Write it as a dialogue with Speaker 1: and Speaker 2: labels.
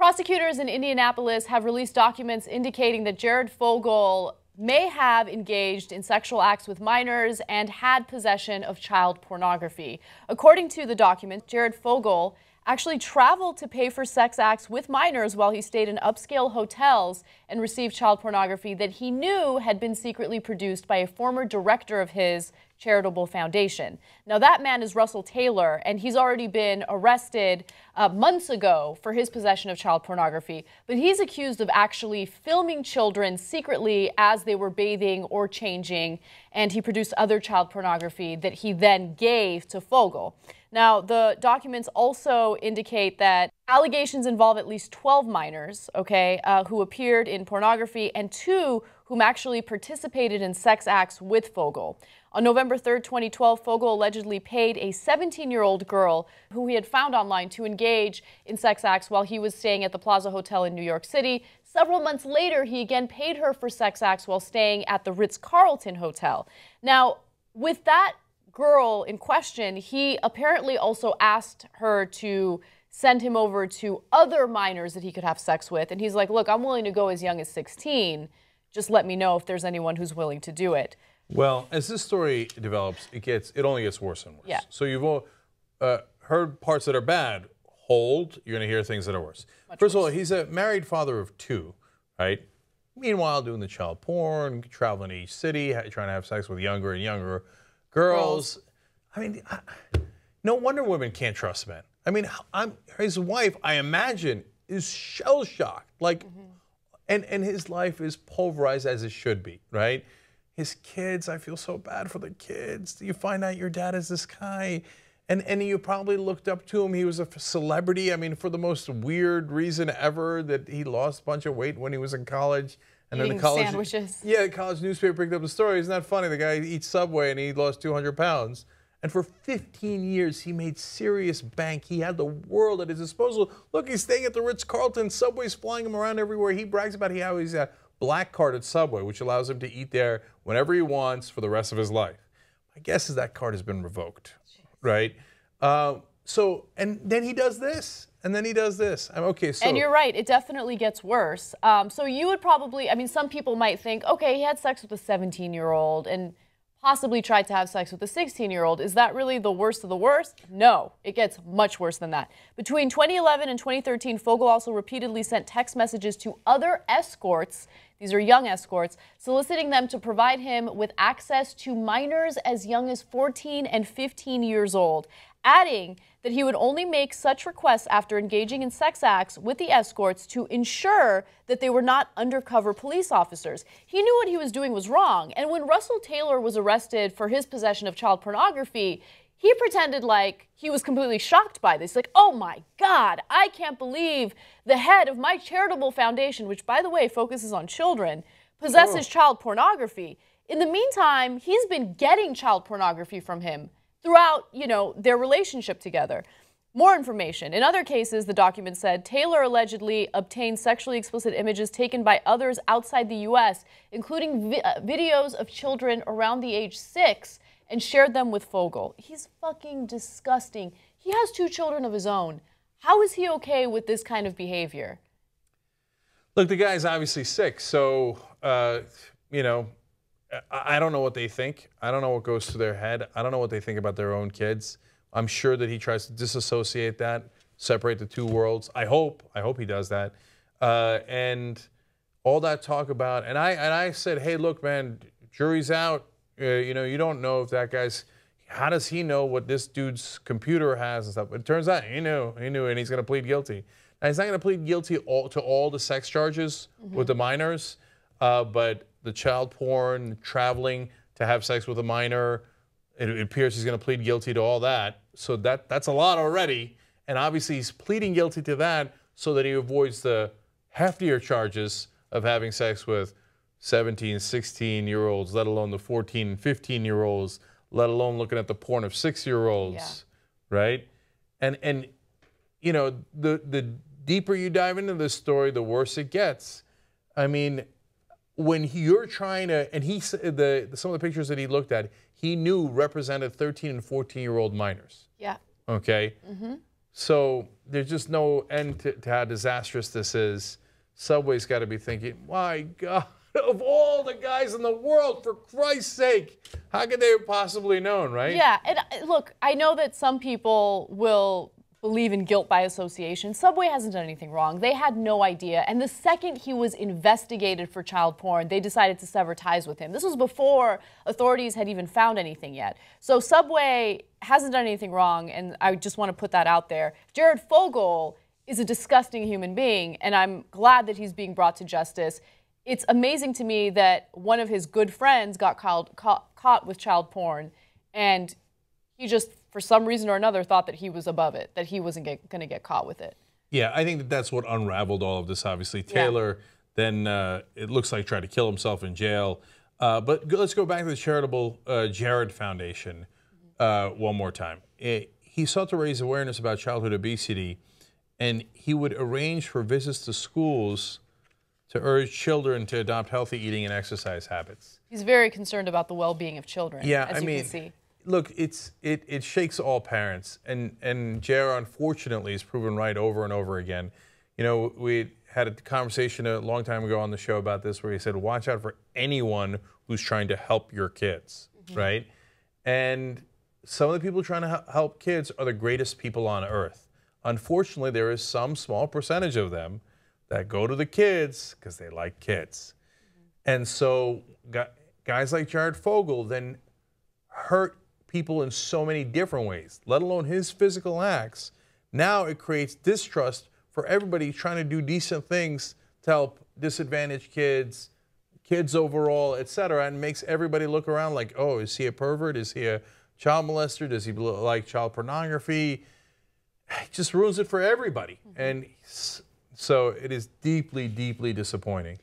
Speaker 1: Prosecutors in Indianapolis have released documents indicating that Jared Fogle may have engaged in sexual acts with minors and had possession of child pornography. According to the document, Jared Fogle actually traveled to pay for sex acts with minors while he stayed in upscale hotels and received child pornography that he knew had been secretly produced by a former director of his charitable foundation. Now, that man is Russell Taylor, and he's already been arrested months ago for his possession of child pornography. But he's accused of actually filming children secretly as they were bathing or changing, and he produced other child pornography that he then gave to Fogle. Now, the documents also indicate that allegations involve at least 12 minors, who appeared in pornography, and 2 whom actually participated in sex acts with Fogle. On November 3rd, 2012, Fogle allegedly paid a 17-year-old girl who he had found online to engage in sex acts while he was staying at the Plaza Hotel in New York City. Several months later, he again paid her for sex acts while staying at the Ritz-Carlton Hotel. Now, with that girl in question, he apparently also asked her to send him over to other minors that he could have sex with. And he's like, look, I'm willing to go as young as 16. Just let me know if there's anyone who's willing to do it.
Speaker 2: Well, as this story develops, it only gets worse and worse.
Speaker 1: Yeah.
Speaker 2: So you've all heard parts that are bad. Hold, you're going to hear things that are worse. First of all, he's a married father of 2, right? Meanwhile, doing the child porn, traveling to each city, trying to have sex with younger and younger girls. I mean, no wonder women can't trust men. I mean, his wife, I imagine, is shell-shocked. Like, and his life is pulverized as it should be, right? His kids, I feel so bad for the kids. You find out your dad is this guy, and you probably looked up to him. He was a celebrity, I mean, for the most weird reason ever, that he lost a bunch of weight when he was in college. And
Speaker 1: eating
Speaker 2: then the college
Speaker 1: sandwiches.
Speaker 2: Yeah, the college newspaper picked up the story. Isn't that funny? The guy eats Subway and he lost 200 pounds. And for 15 years, he made serious bank. He had the world at his disposal. Look, he's staying at the Ritz-Carlton. Subway's flying him around everywhere. He brags about how he's a black card at Subway, which allows him to eat there whenever he wants for the rest of his life. My guess is that card has been revoked, right? And then he does this, and then he does this. Okay, so.
Speaker 1: And you're right, it definitely gets worse. So you would probably, I mean, some people might think, okay, he had sex with a 17-year-old and possibly tried to have sex with a 16-year-old. Is that really the worst of the worst? No, it gets much worse than that. Between 2011 and 2013, Fogle also repeatedly sent text messages to other escorts, these are young escorts, soliciting them to provide him with access to minors as young as 14 and 15 years old, adding that he would only make such requests after engaging in sex acts with the escorts to ensure that they were not undercover police officers. He knew what he was doing was wrong, and when Russell Taylor was arrested for his possession of child pornography, he pretended like he was completely shocked by this. Like, oh my God, I can't believe the head of my charitable foundation, which by the way focuses on children, possesses child pornography. In the meantime, he's been getting child pornography from him throughout, their relationship together. More information. In other cases, the document said, Taylor allegedly obtained sexually explicit images taken by others outside the U.S., including videos of children around the age 6, and shared them with Fogle. He's fucking disgusting. He has 2 children of his own. How is he okay with this kind of behavior?
Speaker 2: Look, the guy's obviously sick, so, I don't know what they think. I don't know what goes through their head. I don't know what they think about their own kids. I'm sure that he tries to disassociate that, separate the 2 worlds. I hope he does that. And all that talk about, and I said, hey, look, man, jury's out. You don't know if that guy's, how does he know what this dude's computer has and stuff? But it turns out he knew, and he's going to plead guilty. Now, he's not going to plead guilty to all the sex charges with the minors, but the child porn, traveling to have sex with a minor, it appears he's going to plead guilty to all that. So that's a lot already. And obviously he's pleading guilty to that so that he avoids the heftier charges of having sex with 17, 16-year-olds, let alone the 14 and 15-year-olds, let alone looking at the porn of 6-year-olds, right? And the deeper you dive into this story, the worse it gets. I mean, when you're trying to, and some of the pictures that he looked at, he knew represented 13 and 14-year-old minors.
Speaker 1: Yeah.
Speaker 2: Okay? So there's just no end to how disastrous this is. Subway's got to be thinking, my God, of all the guys in the world, for Christ's sake, how could they have possibly known, right?
Speaker 1: Yeah, and look, I know that some people will believe in guilt by association. Subway hasn't done anything wrong. They had no idea. And the second he was investigated for child porn, they decided to sever ties with him. This was before authorities had even found anything yet. So Subway hasn't done anything wrong, and I just want to put that out there. Jared Fogle is a disgusting human being, and I'm glad that he's being brought to justice. It's amazing to me that one of his good friends got caught with child porn, and he just, for some reason or another, thought that he was above it, that he wasn't going to get caught with it.
Speaker 2: Yeah, I think that's what unraveled all of this, obviously. Taylor then, it looks like, tried to kill himself in jail. But let's go back to the charitable Jared Foundation one more time. He sought to raise awareness about childhood obesity, and he would arrange for visits to schools to urge children to adopt healthy eating and exercise habits.
Speaker 1: He's very concerned about the well-being of children,
Speaker 2: yeah,
Speaker 1: as you can see.
Speaker 2: Look, it shakes all parents, and Jared, unfortunately, is proven right over and over again. You know, we had a conversation a long time ago on the show about this, where he said, watch out for anyone who's trying to help your kids, right? And some of the people trying to help kids are the greatest people on earth. Unfortunately, there is some small percentage of them that go to the kids because they like kids. And so guys like Jared Fogle then hurt people in so many different ways, let alone his physical acts. Now it creates distrust for everybody trying to do decent things to help disadvantaged kids, kids overall, etc., and makes everybody look around like, oh, is he a pervert? Is he a child molester? Does he like child pornography? It just ruins it for everybody. And so it is deeply, deeply disappointing.